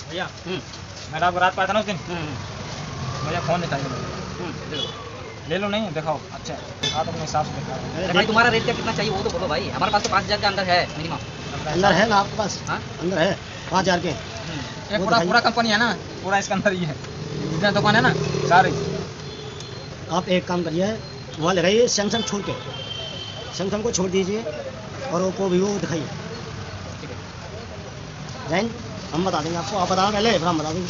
भैया मैंने आपको रात पाया था ना उस दिन, मुझे फ़ोन दिखाई ले लो। नहीं दिखाओ, अच्छा दिखा तो अपने हिसाब से दिखा। भाई तुम्हारा रेट क्या कितना चाहिए वो तो बोलो भाई, हमारे पास तो 5,000 के अंदर है मिनिमम। अंदर है ना आपके पास? हाँ अंदर है 5,000 के। ये पूरा कंपनी है ना, पूरा इसके अंदर ही है, जितने दुकान है ना सारे। आप एक काम करिए, वहाँ लगाइए सैमसंग छोड़ के, सैमसंग को छोड़ दीजिए और ओप्पो वीवो दिखाइए। ठीक है, रेंज हम बता देंगे आपको, आप बताओ पहले फिर हम बता देंगे।